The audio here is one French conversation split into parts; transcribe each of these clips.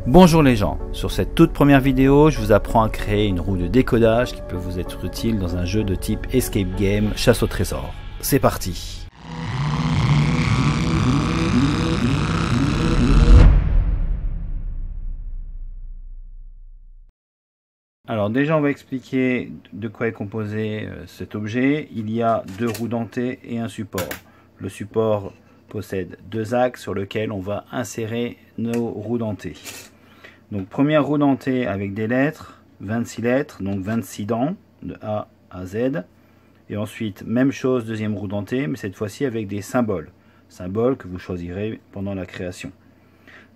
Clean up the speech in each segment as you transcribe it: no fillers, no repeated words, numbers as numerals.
Bonjour les gens, sur cette toute première vidéo, je vous apprends à créer une roue de décodage qui peut vous être utile dans un jeu de type Escape Game, chasse au trésor. C'est parti! Alors déjà on va expliquer de quoi est composé cet objet. Il y a deux roues dentées et un support. Le support possède deux axes sur lesquels on va insérer nos roues dentées. Donc première roue dentée avec des lettres, 26 lettres, donc 26 dents, de A à Z. Et ensuite, même chose, deuxième roue dentée, mais cette fois-ci avec des symboles. Symboles que vous choisirez pendant la création.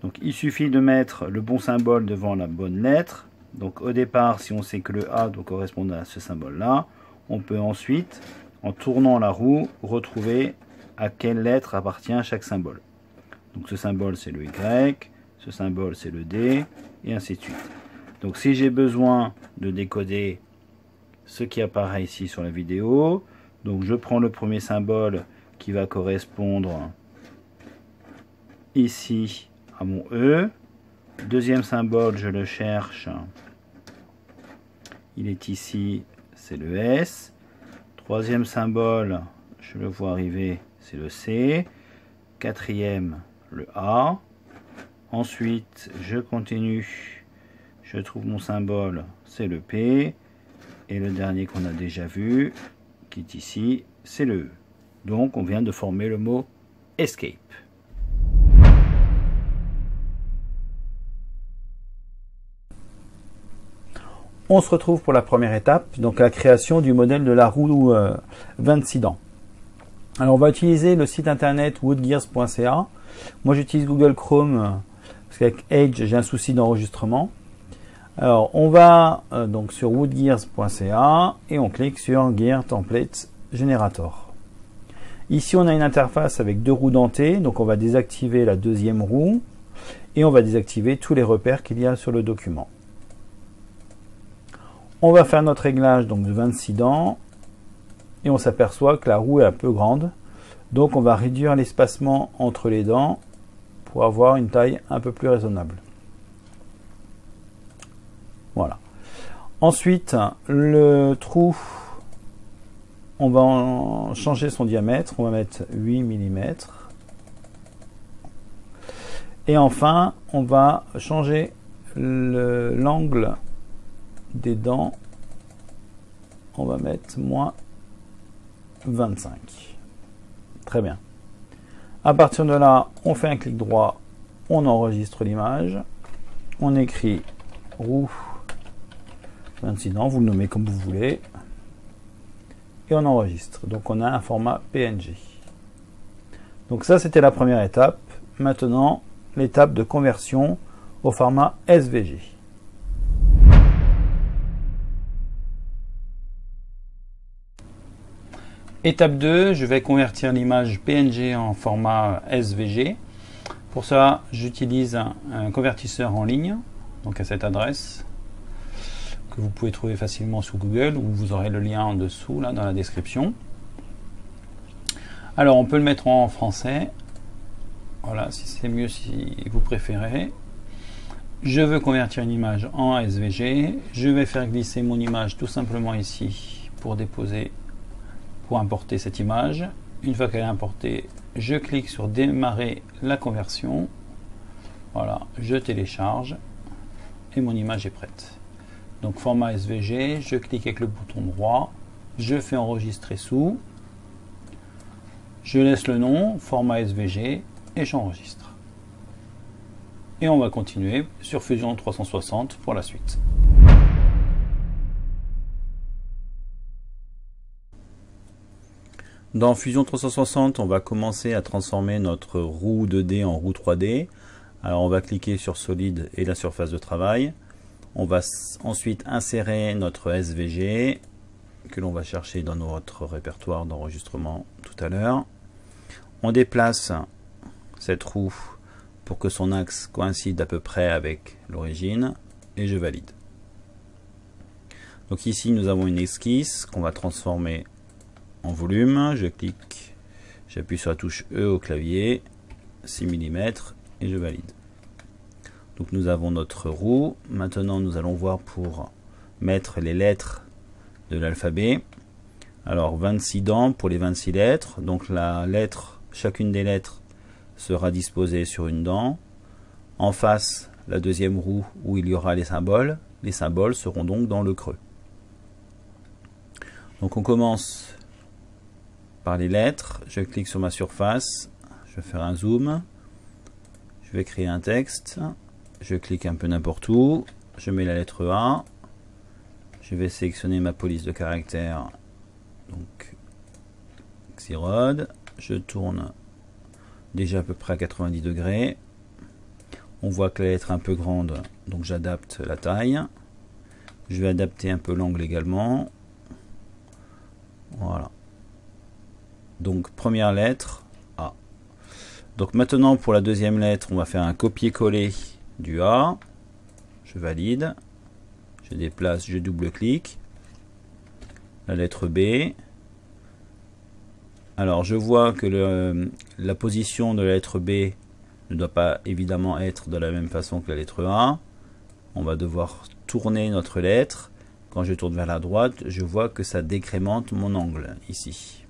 Donc il suffit de mettre le bon symbole devant la bonne lettre. Donc au départ, si on sait que le A doit correspondre à ce symbole-là, on peut ensuite, en tournant la roue, retrouver à quelle lettre appartient chaque symbole. Donc ce symbole c'est le Y, ce symbole c'est le D, et ainsi de suite. Donc si j'ai besoin de décoder ce qui apparaît ici sur la vidéo, donc je prends le premier symbole qui va correspondre ici à mon E. Deuxième symbole, je le cherche, il est ici, c'est le S. Troisième symbole, je le vois arriver, c'est le C. Quatrième, le A. Ensuite, je continue, je trouve mon symbole, c'est le P. Et le dernier qu'on a déjà vu, qui est ici, c'est le E. Donc, on vient de former le mot Escape. On se retrouve pour la première étape, donc la création du modèle de la roue 26 dents. Alors on va utiliser le site internet woodgears.ca. Moi j'utilise Google Chrome parce qu'avec Edge j'ai un souci d'enregistrement. Alors on va donc sur woodgears.ca et on clique sur Gear Template Generator. Ici on a une interface avec deux roues dentées, donc on va désactiver la deuxième roue et on va désactiver tous les repères qu'il y a sur le document. On va faire notre réglage donc de 26 dents et on s'aperçoit que la roue est un peu grande. Donc on va réduire l'espacement entre les dents pour avoir une taille un peu plus raisonnable. Voilà. Ensuite, le trou, on va en changer son diamètre. On va mettre 8 mm. Et enfin, on va changer l'angle des dents, on va mettre moins 25. Très bien. À partir de là, on fait un clic droit, on enregistre l'image, on écrit roue 26 dents, vous le nommez comme vous voulez, et on enregistre. Donc on a un format PNG. Donc ça c'était la première étape. Maintenant, l'étape de conversion au format SVG. Étape 2, je vais convertir l'image PNG en format SVG. Pour ça, j'utilise un convertisseur en ligne, donc à cette adresse, que vous pouvez trouver facilement sur Google, ou vous aurez le lien en dessous, là, dans la description. Alors, on peut le mettre en français. Voilà, si c'est mieux, si vous préférez. Je veux convertir une image en SVG. Je vais faire glisser mon image tout simplement ici pour déposer, pour importer cette image. Une fois qu'elle est importée, je clique sur démarrer la conversion. Voilà, je télécharge et mon image est prête. Donc format SVG, je clique avec le bouton droit, je fais enregistrer sous, je laisse le nom, format SVG et j'enregistre. Et on va continuer sur Fusion 360 pour la suite. Dans Fusion 360, on va commencer à transformer notre roue 2D en roue 3D. Alors on va cliquer sur Solide et la surface de travail. On va ensuite insérer notre SVG que l'on va chercher dans notre répertoire d'enregistrement tout à l'heure. On déplace cette roue pour que son axe coïncide à peu près avec l'origine et je valide. Donc ici nous avons une esquisse qu'on va transformer en volume. Je clique, j'appuie sur la touche E au clavier, 6 mm et je valide. Donc nous avons notre roue. Maintenant nous allons voir pour mettre les lettres de l'alphabet. Alors 26 dents pour les 26 lettres. Donc la lettre, chacune des lettres sera disposée sur une dent. En face, la deuxième roue où il y aura les symboles. Les symboles seront donc dans le creux. Donc on commence par les lettres. Je clique sur ma surface. Je vais faire un zoom. Je vais créer un texte. Je clique un peu n'importe où. Je mets la lettre A. Je vais sélectionner ma police de caractère. Donc Xyrod. Je tourne déjà à peu près à 90 degrés. On voit que la lettre est un peu grande, donc j'adapte la taille. Je vais adapter un peu l'angle également. Voilà. Donc première lettre A. Donc maintenant pour la deuxième lettre, on va faire un copier-coller du A. Je valide. Je déplace, je double-clique. La lettre B. Alors je vois que la position de la lettre B ne doit pas évidemment être de la même façon que la lettre A. On va devoir tourner notre lettre. Quand je tourne vers la droite, je vois que ça décrémente mon angle ici.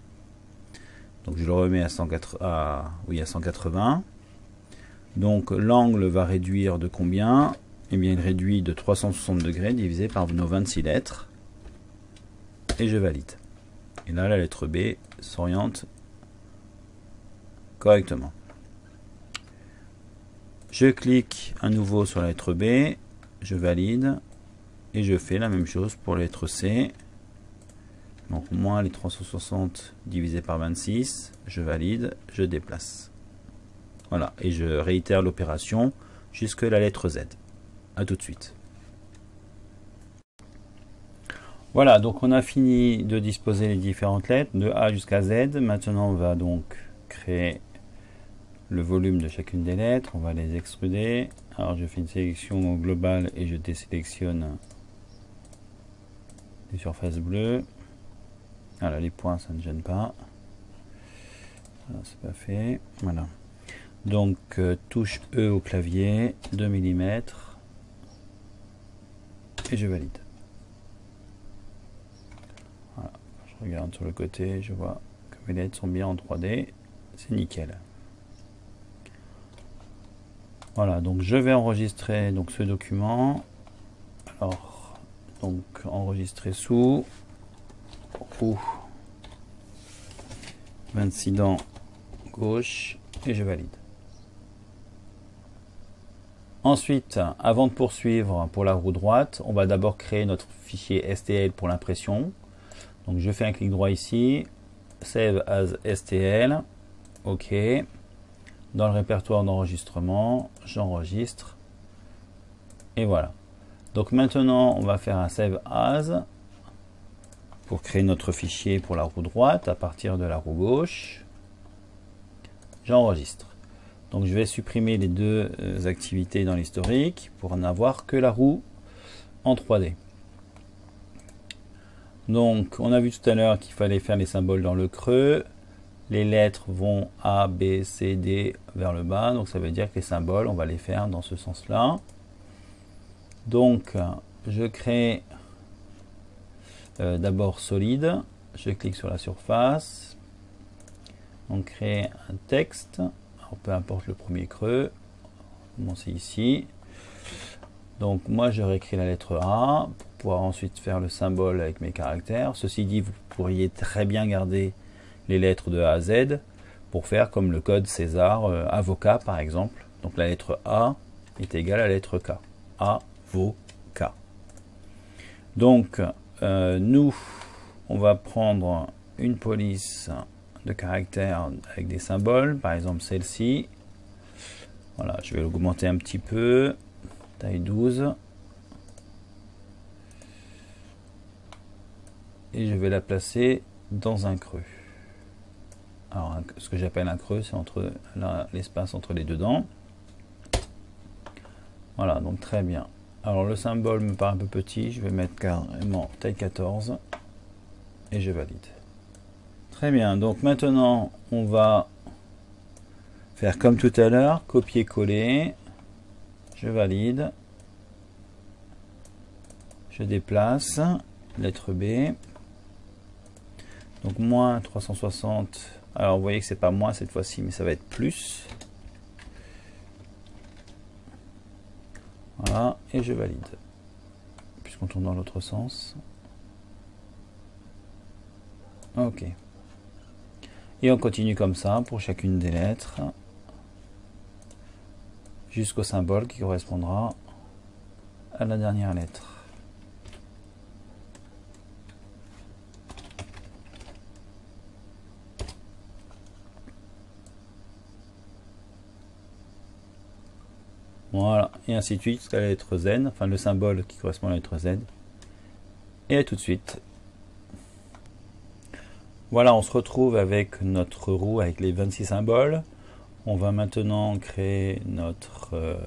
Donc je le remets à 180. Donc l'angle va réduire de combien? Eh bien il réduit de 360 degrés divisé par nos 26 lettres. Et je valide. Et là la lettre B s'oriente correctement. Je clique à nouveau sur la lettre B, je valide et je fais la même chose pour la lettre C. Donc moins les 360 divisé par 26, je valide, je déplace. Voilà, et je réitère l'opération jusque la lettre Z. A tout de suite. Voilà, donc on a fini de disposer les différentes lettres de A jusqu'à Z. Maintenant on va donc créer le volume de chacune des lettres. On va les extruder. Alors je fais une sélection globale et je désélectionne les surfaces bleues. Voilà, les points ça ne gêne pas. Voilà, c'est pas fait. Voilà. Donc touche E au clavier, 2 mm et je valide. Voilà. Je regarde sur le côté, je vois que mes lettres sont bien en 3D. C'est nickel. Voilà, donc je vais enregistrer donc ce document. Alors, donc enregistrer sous roue 26 dents gauche et je valide. Ensuite, avant de poursuivre pour la roue droite, on va d'abord créer notre fichier STL pour l'impression. Donc je fais un clic droit ici, Save as STL, OK. Dans le répertoire d'enregistrement, j'enregistre. Et voilà. Donc maintenant, on va faire un Save As pour créer notre fichier pour la roue droite à partir de la roue gauche. J'enregistre. Donc je vais supprimer les deux activités dans l'historique pour n'avoir que la roue en 3D. Donc on a vu tout à l'heure qu'il fallait faire les symboles dans le creux. Les lettres vont A, B, C, D vers le bas. Donc ça veut dire que les symboles, on va les faire dans ce sens-là. Donc je crée d'abord solide. Je clique sur la surface. On crée un texte. Alors, peu importe le premier creux. Bon, c'est ici. Donc moi je réécris la lettre A pour pouvoir ensuite faire le symbole avec mes caractères. Ceci dit, vous pourriez très bien garder les lettres de A à Z pour faire comme le code César avocat par exemple. Donc la lettre A est égale à la lettre K. Avocat. Donc nous on va prendre une police de caractères avec des symboles, par exemple celle-ci. Voilà, je vais l'augmenter un petit peu, taille 12. Et je vais la placer dans un creux. Alors, ce que j'appelle un creux, c'est entre l'espace entre les deux dents. Voilà, donc très bien. Alors, le symbole me paraît un peu petit, je vais mettre carrément taille 14 et je valide. Très bien, donc maintenant, on va faire comme tout à l'heure, copier-coller. Je valide. Je déplace. Lettre B. Donc moins 360. Alors vous voyez que c'est pas moins cette fois-ci, mais ça va être plus. Voilà, et je valide. Puisqu'on tourne dans l'autre sens. Ok. Et on continue comme ça pour chacune des lettres. Jusqu'au symbole qui correspondra à la dernière lettre. Voilà, et ainsi de suite jusqu'à la lettre Z, enfin le symbole qui correspond à la lettre Z. Et à tout de suite. Voilà, on se retrouve avec notre roue avec les 26 symboles. On va maintenant créer notre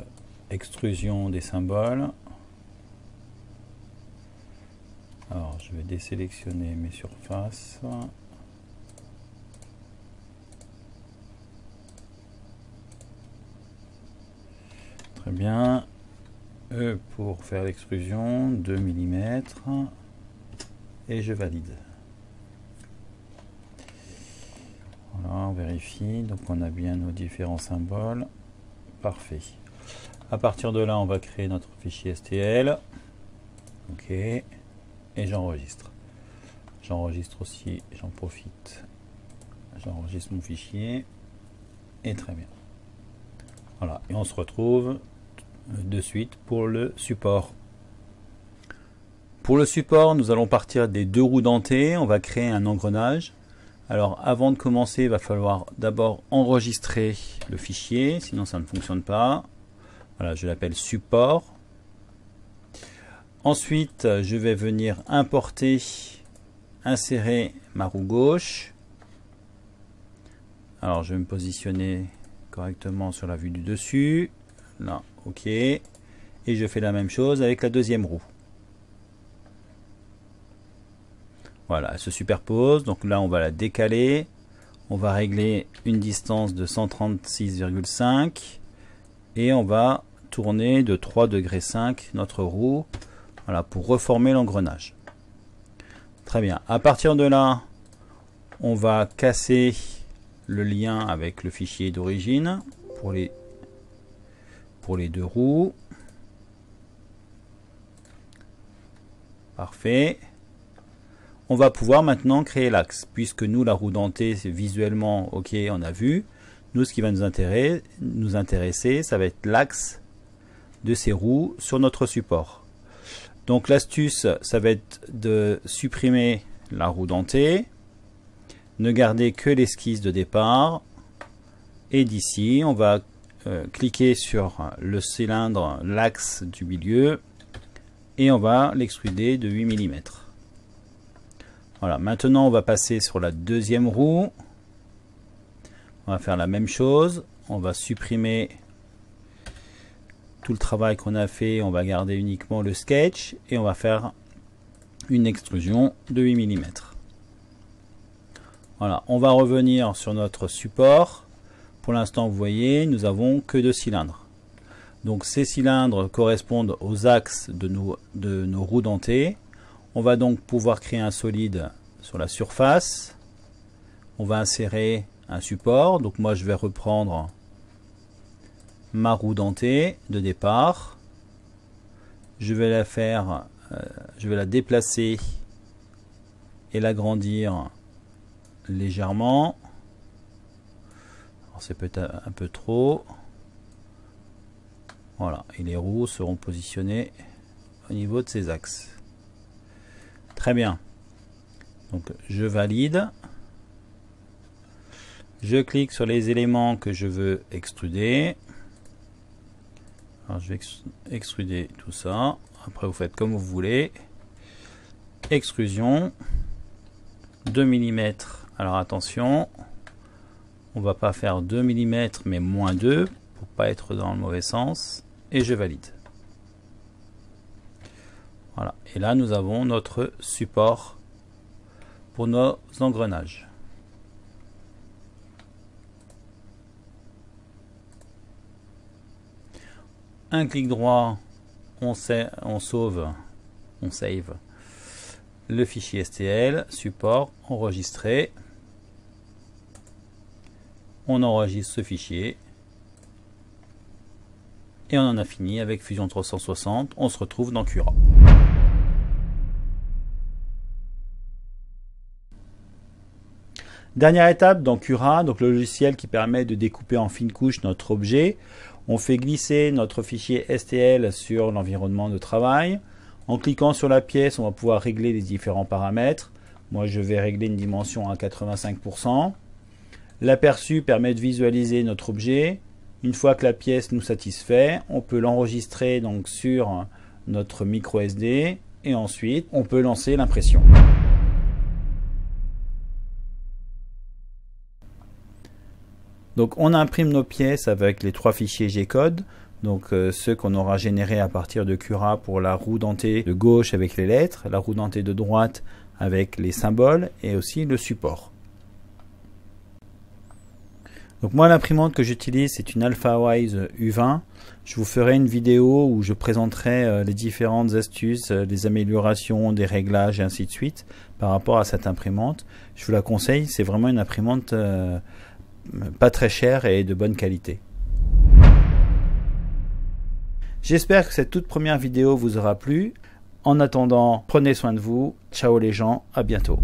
extrusion des symboles. Alors, je vais désélectionner mes surfaces. Très bien. E pour faire l'extrusion, 2 mm. Et je valide. Voilà, on vérifie. Donc on a bien nos différents symboles. Parfait. À partir de là, on va créer notre fichier STL. Ok. Et j'enregistre. J'enregistre aussi, j'en profite. J'enregistre mon fichier. Et très bien. Voilà. Et on se retrouve de suite pour le support. Pour le support, nous allons partir des deux roues dentées. On va créer un engrenage. Alors avant de commencer, il va falloir d'abord enregistrer le fichier, sinon ça ne fonctionne pas. Voilà, je l'appelle support. Ensuite, je vais venir importer, insérer ma roue gauche. Alors je vais me positionner correctement sur la vue du dessus. Là, ok. Et je fais la même chose avec la deuxième roue. Voilà, elle se superpose. Donc là, on va la décaler. On va régler une distance de 136,5. Et on va tourner de 3,5 degrés notre roue. Voilà, pour reformer l'engrenage. Très bien. À partir de là, on va casser le lien avec le fichier d'origine pour les deux roues. Parfait. On va pouvoir maintenant créer l'axe, puisque nous, la roue dentée, c'est visuellement, ok, on a vu. Nous, ce qui va nous intéresser, ça va être l'axe de ces roues sur notre support. Donc l'astuce, ça va être de supprimer la roue dentée, ne garder que l'esquisse de départ, et d'ici, on va cliquer sur le cylindre, l'axe du milieu, et on va l'extruder de 8 mm. Voilà, maintenant on va passer sur la deuxième roue. On va faire la même chose. On va supprimer tout le travail qu'on a fait. On va garder uniquement le sketch et on va faire une extrusion de 8 mm. Voilà, on va revenir sur notre support. Pour l'instant, vous voyez, nous avons que 2 cylindres. Donc ces cylindres correspondent aux axes de nos roues dentées. On va donc pouvoir créer un solide sur la surface. On va insérer un support. Donc moi je vais reprendre ma roue dentée de départ. Je vais la faire, je vais la déplacer et l'agrandir légèrement. Alors c'est peut-être un peu trop. Voilà, et les roues seront positionnées au niveau de ces axes. Très bien. Donc je valide. Je clique sur les éléments que je veux extruder. Alors je vais extruder tout ça. Après vous faites comme vous voulez. Extrusion. 2 mm. Alors attention. On va pas faire 2 mm mais moins 2 pour pas être dans le mauvais sens. Et je valide. Voilà. Et là nous avons notre support pour nos engrenages. un clic droit, on sauve, on save le fichier STL, support, enregistrer. On enregistre ce fichier. Et on en a fini avec Fusion 360. On se retrouve dans Cura. Dernière étape dans Cura, donc le logiciel qui permet de découper en fines couches notre objet. On fait glisser notre fichier STL sur l'environnement de travail. En cliquant sur la pièce, on va pouvoir régler les différents paramètres. Moi, je vais régler une dimension à 85%. L'aperçu permet de visualiser notre objet. Une fois que la pièce nous satisfait, on peut l'enregistrer donc sur notre micro SD et ensuite on peut lancer l'impression. Donc on imprime nos pièces avec les 3 fichiers G-code, donc ceux qu'on aura générés à partir de Cura pour la roue dentée de gauche avec les lettres, la roue dentée de droite avec les symboles et aussi le support. Donc moi l'imprimante que j'utilise c'est une AlphaWise U20. Je vous ferai une vidéo où je présenterai les différentes astuces, les améliorations, des réglages et ainsi de suite par rapport à cette imprimante. Je vous la conseille, c'est vraiment une imprimante pas très chère et de bonne qualité. J'espère que cette toute première vidéo vous aura plu. En attendant, prenez soin de vous. Ciao les gens, à bientôt.